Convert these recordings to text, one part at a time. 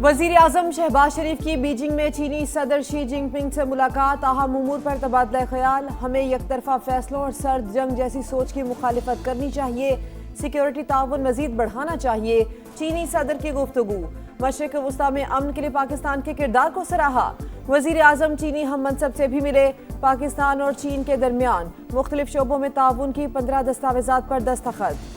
वजीर आजम शहबाज शरीफ की बीजिंग में चीनी सदर शी जिनपिंग से मुलाकात। अहम उमूर पर तबादला ख्याल। हमें यकतरफा फैसलों और सर्द जंग जैसी सोच की मुखालिफत करनी चाहिए। सिक्योरिटी ताउन मजीद बढ़ाना चाहिए। चीनी सदर की गुफ्तगू। मशरिक वस्ता में अमन के लिए पाकिस्तान के किरदार को सराहा। वजीर आजम चीनी हम मनसब से भी मिले। पाकिस्तान और चीन के दरमियान मुख्तलिफ शोबों में ताउन की 15 दस्तावेजात पर दस्तखत।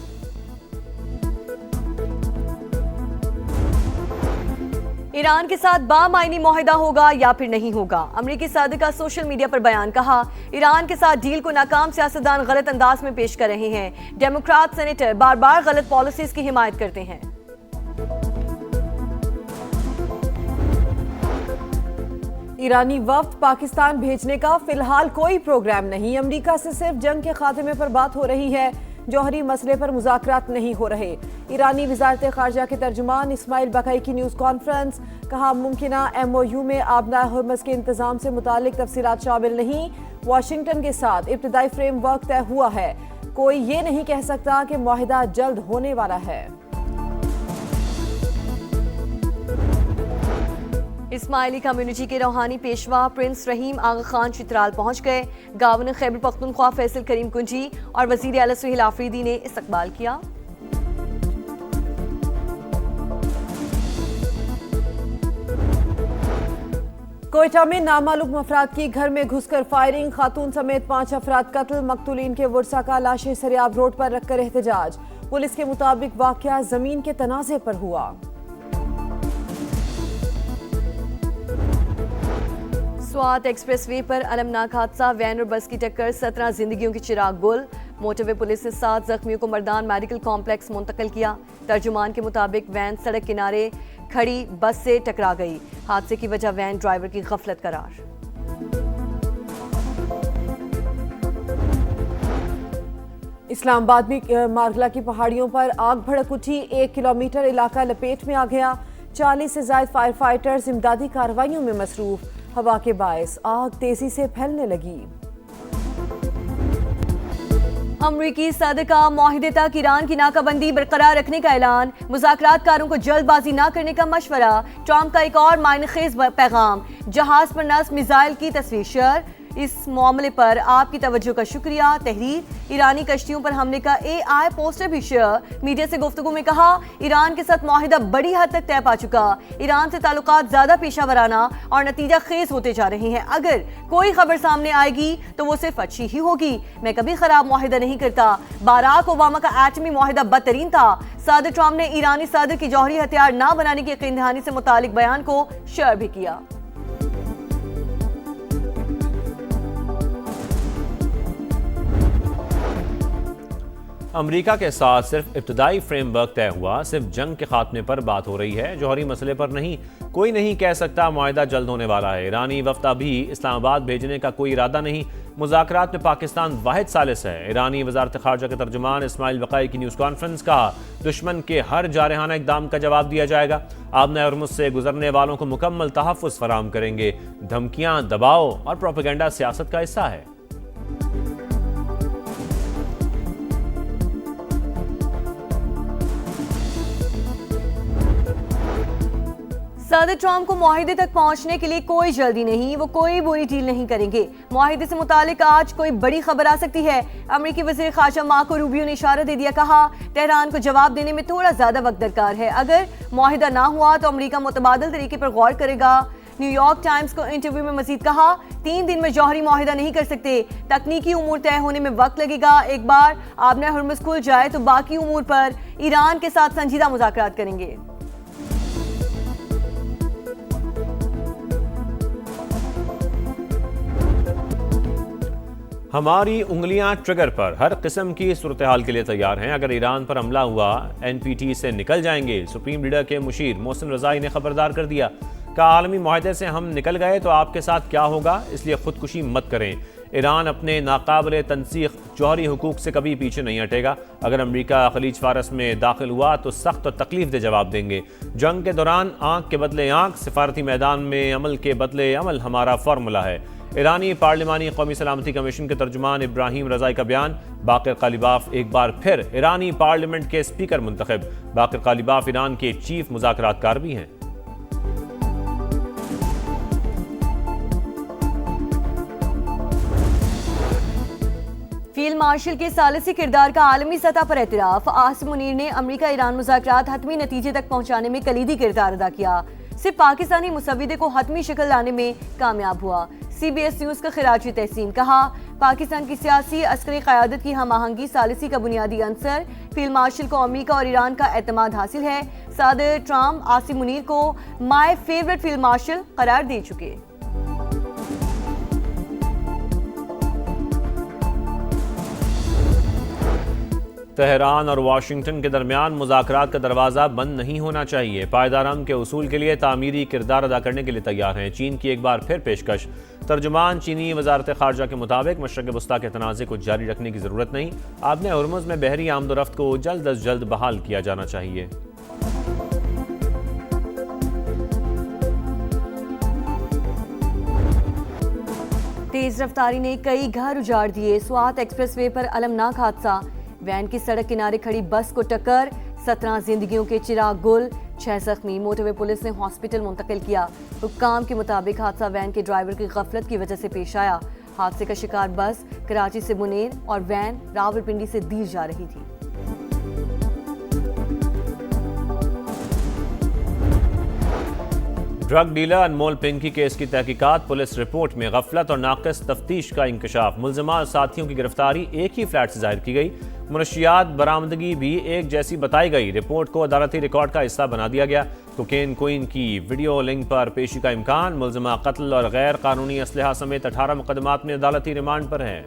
ईरान के साथ बामायनी मुआहिदा होगा या फिर नहीं होगा। अमरीकी सदर का सोशल मीडिया पर बयान। कहा, ईरान के साथ डील को नाकाम सियासतदान गलत अंदाज में पेश कर रहे हैं। डेमोक्रेट सेनेटर बार बार गलत पॉलिसीज की हिमायत करते हैं। ईरानी वफ्द पाकिस्तान भेजने का फिलहाल कोई प्रोग्राम नहीं। अमरीका से सिर्फ जंग के खात्मे पर बात हो रही है। जौहरी मसले पर मुज़ाकरात नहीं हो रहे। ईरानी वज़ारत ख़ारजा के तर्जुमान इस्माइल बकाई की न्यूज़ कॉन्फ्रेंस। कहा, मुमकिना MOU में आबनाए हुर्मुज़ के इंतज़ाम से मुतालिक तफसीलात शामिल नहीं। वाशिंगटन के साथ इब्तिदाई फ्रेमवर्क तय हुआ है। कोई ये नहीं कह सकता कि मुआहिदा जल्द होने वाला है। इस्माइली कम्युनिटी के रूहानी पेशवा प्रिंस रहीम आगा खान चित्राल पहुंच गए। गवर्नर खैबर पख्तूनख्वा फैसल करीम कुंजी और वजीर आला सुहेल आफरीदी ने इस्तकबाल किया। कोयटा में नामालूम अफराद की घर में घुसकर फायरिंग। खातून समेत 5 अफराद कत्ल। मकतूलीन के वर्सा का लाशें सरियाब रोड पर रखकर एहतजाज। पुलिस के मुताबिक वाकया जमीन के तनाजे पर हुआ। स्वात एक्सप्रेसवे पर अलमनाक हादसा। वैन और बस की टक्कर, 17 जिंदगियों की चिराग गुल। मोटरवे पुलिस ने 7 जख्मियों को मर्दान मेडिकल कॉम्प्लेक्स मुंतकिल किया। तर्जुमान के मुताबिक वैन सड़क किनारे खड़ी बस से टकरा गई। हादसे की वजह वैन ड्राइवर की गफलत करार। इस्लामाबाद में मारगला की पहाड़ियों पर आग भड़क उठी। 1 किलोमीटर इलाका लपेट में आ गया। 40 से ज्यादा फायर फाइटर्स इमदादी कार्रवाइयों में मसरूफ। हवा के बायस आग तेजी से फैलने लगी। अमरीकी सदर का मुआहिदे तक ईरान की नाकाबंदी बरकरार रखने का ऐलान। मुज़ाकरातकारों को जल्दबाजी न करने का मशवरा। ट्रंप का एक और मायनेखेज पैगाम। जहाज पर नस्ब मिसाइल की तस्वीर शेयर। इस मामले पर आपकी तवज्जो का शुक्रिया। तहरीर, ईरानी कश्तियों पर हमले का AI पोस्टर भी शेयर। मीडिया से गुफ्तगू में कहा, ईरान के साथ मुआहिदा बड़ी हद तक तय पा चुका। ईरान से ताल्लुकात ज्यादा पेशा वराना और नतीजा खेज होते जा रहे हैं। अगर कोई खबर सामने आएगी तो वो सिर्फ अच्छी ही होगी। मैं कभी खराब मुआहिदा नहीं करता। बाराक ओबामा का एटमी मुआहिदा बदतरीन था। सदर ट्रंप ने ईरानी सदर की जौहरी हथियार न बनाने की यकीन दहानी से मुतालिक बयान को शेयर भी किया। अमेरिका के साथ सिर्फ इब्तदाई फ्रेमवर्क तय हुआ। सिर्फ जंग के खात्मे पर बात हो रही है, जौहरी मसले पर नहीं। कोई नहीं कह सकता मुआहिदा जल्द होने वाला है। ईरानी वफ्द भी इस्लामाबाद भेजने का कोई इरादा नहीं। मुज़ाकरात में पाकिस्तान वाहिद सालिस है। ईरानी वज़ारत ख़ारजा के तर्जुमान इस्माइल बकाई की न्यूज़ कॉन्फ्रेंस। कहा, दुश्मन के हर जारहाना इक़दाम का जवाब दिया जाएगा। आबनाए हुर्मुज़ से गुजरने वालों को मुकम्मल तहफ़्फ़ुज़ फराहम करेंगे। धमकियाँ, दबाव और प्रोपेगेंडा सियासत का हिस्सा है। सदर ट्रंप को मुआहिदे तक पहुंचने के लिए कोई जल्दी नहीं। वो कोई बुरी डील नहीं करेंगे। मुआहिदे से मुतालिक आज कोई बड़ी खबर आ सकती है। अमरीकी वज़ीर ख़ारजा मार्को रूबियो ने इशारा दे दिया। कहा, तेहरान को जवाब देने में थोड़ा ज्यादा वक्त दरकार है। अगर मुआहिदा ना हुआ तो अमरीका मुतबादल तरीके पर गौर करेगा। न्यूयॉर्क टाइम्स को इंटरव्यू में मजीद कहा, 3 दिन में जौहरी मुआहिदा नहीं कर सकते। तकनीकी उमूर तय होने में वक्त लगेगा। एक बार आबनाए हुर्मुज़ खुल जाए तो बाकी उमूर पर ईरान के साथ संजीदा मुज़ाकरात करेंगे। हमारी उंगलियां ट्रिगर पर हर किस्म की सूरत हाल के लिए तैयार हैं। अगर ईरान पर हमला हुआ, NPT से निकल जाएंगे। सुप्रीम लीडर के मुशीर मोहसिन रज़ाई ने खबरदार कर दिया। कहा, आलमी मुआहदे से हम निकल गए तो आपके साथ क्या होगा, इसलिए खुदकुशी मत करें। ईरान अपने नाकाबिल तनसीख जौहरी हुकूक से कभी पीछे नहीं हटेगा। अगर अमरीका खलीज फारस में दाखिल हुआ तो सख्त और तकलीफ दे जवाब देंगे। जंग के दौरान आंख के बदले आंख, सिफारती मैदान में अमल के बदले अमल हमारा फार्मूला है। ईरानी पार्लिमानी कौमी सलामती कमीशन के तर्जुमान इब्राहिम रज़ाई का बयान। बाक़िर कालिबाफ एक बार फिर ईरानी पार्लियामेंट के स्पीकर मुंतखब। बाक़िर कालिबाफ ईरान के चीफ मुज़ाकरातकार भी हैं। फील्ड मार्शल के सालिसी किरदार का आलमी सतह पर एतराफ। आसिम मुनीर ने अमेरिका ईरान मुज़ाकरात हतमी नतीजे तक पहुंचाने में कलीदी किरदार अदा किया। सिर्फ पाकिस्तानी मुसव्विदे को हतमी शक्ल लाने में कामयाब हुआ। CBS न्यूज़ का खिराजी तहसीन कहा, पाकिस्तान की सियासी अस्करी क़यादत की हम आहंगी सालिसी का बुनियादी अंसर। फील्ड मार्शल को अमेरिका और ईरान का एतमाद हासिल है। सदर ट्रम्प आसिम मुनीर को माय फेवरेट फील्ड मार्शल करार दे चुके। तेहरान और वाशिंगटन के दरमियान मुज़ाकरात का दरवाज़ा बंद नहीं होना चाहिए। पायदार अमन के उसूल के लिए तामीरी किरदार अदा करने के लिए तैयार हैं। चीन की एक बार फिर पेशकश। तर्जुमान चीनी वजारत ख़ारजा के मुताबिक मशरक़ वस्ता के तनाज़े को जारी रखने की ज़रूरत नहीं। आबने हुर्मुज़ में बहरी आमदोरफ्त को जल्द अज जल्द बहाल किया जाना चाहिए। तेज रफ्तारी ने कई घर उजाड़ दिए। स्वात एक्सप्रेसवे पर अलमनाक हादसा। वैन की सड़क किनारे खड़ी बस को टक्कर। 17 जिंदगियों के चिराग गुल, 6 जख्मी। मोटरवे पुलिस ने हॉस्पिटल मुंतकिल किया। हुक्काम के मुताबिक हादसा वैन के ड्राइवर की गफलत की वजह से पेश आया। हादसे का शिकार बस कराची से मुनेर और वैन रावलपिंडी से दीर जा रही थी। ड्रग डीलर अनमोल पिंकी केस की तहकीकात। पुलिस रिपोर्ट में गफलत और नाक़िस तफ्तीश का इंकशाफ। मुल्ज़िमा और साथियों की गिरफ्तारी एक ही फ्लैट से जाहिर की गई। मुनशियात बरामदगी भी एक जैसी बताई गई। रिपोर्ट को अदालती रिकॉर्ड का हिस्सा बना दिया गया। कोकेन कोइन की वीडियो लिंक पर पेशी का इम्कान। मुल्ज़िमा कत्ल और गैर कानूनी असलहा समेत 18 मुकदमात में अदालती रिमांड पर हैं।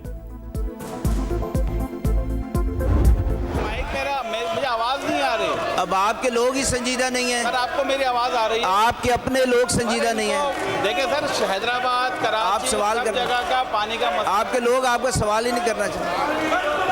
अब आपके लोग ही संजीदा नहीं है सर, आपको मेरी आवाज आ रही है? आपके अपने लोग संजीदा नहीं है। देखिए सर, हैदराबाद, कराची, आप सवाल सब कर जगह का पानी का मसला। आपके लोग आपका सवाल ही नहीं करना चाहते।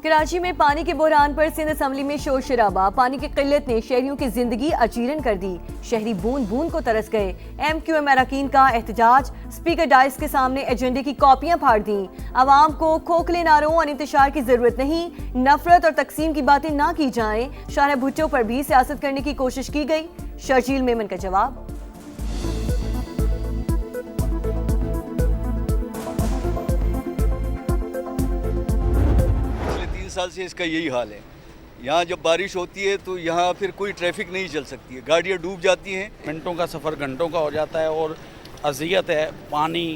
कराची में पानी के बहरान पर सिंध असम्बली में शोर शराबा। पानी की किल्लत ने शहरियों की जिंदगी अजीरन कर दी। शहरी बूंद बूंद को तरस गए। MQM अरकान का एहतजाज। स्पीकर डाइस के सामने एजेंडे की कॉपियां फाड़ दी। आवाम को खोखले नारों और इंतशार की जरूरत नहीं। नफरत और तकसीम की बातें ना की जाएं। शाह भुट्टो पर भी सियासत करने की कोशिश की गई। शर्जील मेमन का जवाब। साल से इसका यही हाल है। यहाँ जब बारिश होती है तो यहाँ फिर कोई ट्रैफिक नहीं चल सकती है, गाड़ियाँ डूब जाती हैं। मिनटों का सफ़र घंटों का हो जाता है और अजियत है। पानी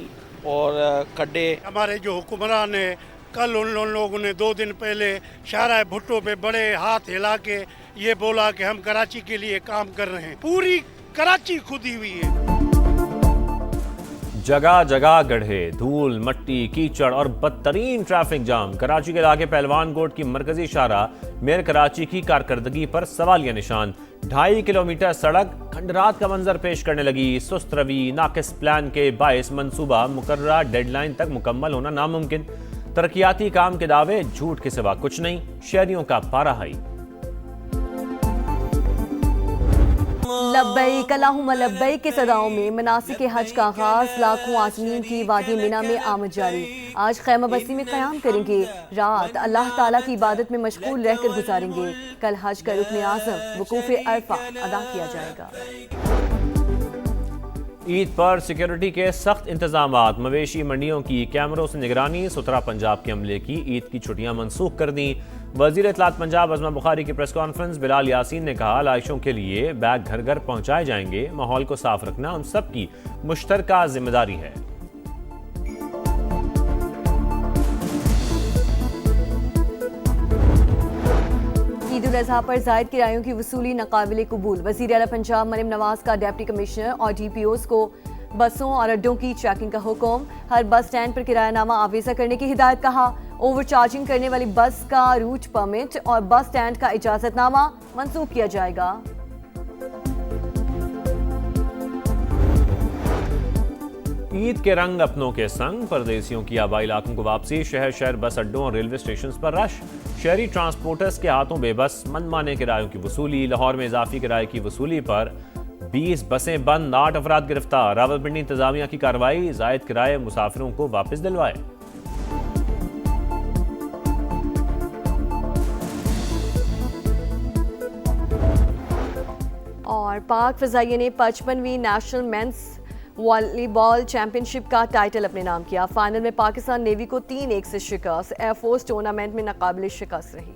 और खड्डे। हमारे जो हुक्मरान है, कल उन लोगों ने 2 दिन पहले शाहराह भुट्टो पे बड़े हाथ हिला के ये बोला कि हम कराची के लिए काम कर रहे हैं। पूरी कराची खुदी हुई है। जगह जगह गड्ढे, धूल, मट्टी, कीचड़ और बदतरीन ट्रैफिक जाम। कराची के इलाके पहलवान कोट की मरकजी शाहराह मेयर कराची की कारकर्दगी पर सवालिया निशान। 2.5 किलोमीटर सड़क खंडरात का मंजर पेश करने लगी। सुस्त रवि, नाकिस प्लान के बायस मंसूबा मुकर्ररा डेडलाइन तक मुकम्मल होना नामुमकिन। तरक्याती काम के दावे झूठ के सिवा कुछ नहीं। शहरियों का पारा हाई। लब्बैक अल्लाहुम्मा लब्बैक के सदाओं में मनासिक हज का आगाज। लाखों आज़मीन की वादी मिना में आमद जारी। आज खैमा बस्ती में क़याम करेंगे। रात अल्लाह ताला की इबादत में मशगूल रहकर गुजारेंगे। कल हज का रुकन आज़म वकूफ़े अरफा अदा किया जाएगा। ईद पर सिक्योरिटी के सख्त इंतजामात। मवेशी मंडियों की कैमरों से निगरानी। सुतरा पंजाब के अमले की ईद की छुट्टियां मनसूख कर दी। वजीर इत्तलात पंजाब अज़मा बुखारी की प्रेस कॉन्फ्रेंस। बिलाल यासीन ने कहा, लाइशों के लिए बैग घर घर पहुंचाए जाएंगे। माहौल को साफ रखना हम सब की मुश्तरका जिम्मेदारी है। ईद उल अज़हा पर जायद किरायों की वसूली नाकाबिले कबूल। वज़ीर आला पंजाब मरियम नवाज का डिप्टी कमिश्नर और DPOs को बसों और अड्डों की चेकिंग का हुक्म। हर बस स्टैंड पर किरायानामा आवेजा करने की हिदायत। कहा, ओवर चार्जिंग करने वाली बस का रूट परमिट और बस स्टैंड का इजाजतनामा मंसूख किया जाएगा। ईद के रंग अपनों के संग। परदेसियों की आबाई इलाकों को वापसी। शहर शहर बस अड्डों और रेलवे स्टेशन पर रश। शहरी ट्रांसपोर्टर्स के हाथों बेबस। मनमाने किरायों की वसूली। लाहौर में इजाफी किराए की वसूली पर 20 बसें बंद। 8 अफराद गिरफ्तार। रावलपिंडी इंतजामिया की कार्रवाई। जायद किराए मुसाफिरों को वापस दिलवाए। और पाक फ़ज़ाइये ने 55वीं नेशनल मेंस वॉलीबॉल चैंपियनशिप का टाइटल अपने नाम किया। फाइनल में पाकिस्तान नेवी को 3-1 से शिकस्त। एयरफोर्स टूर्नामेंट में नाकाबिले शिकस्त रही।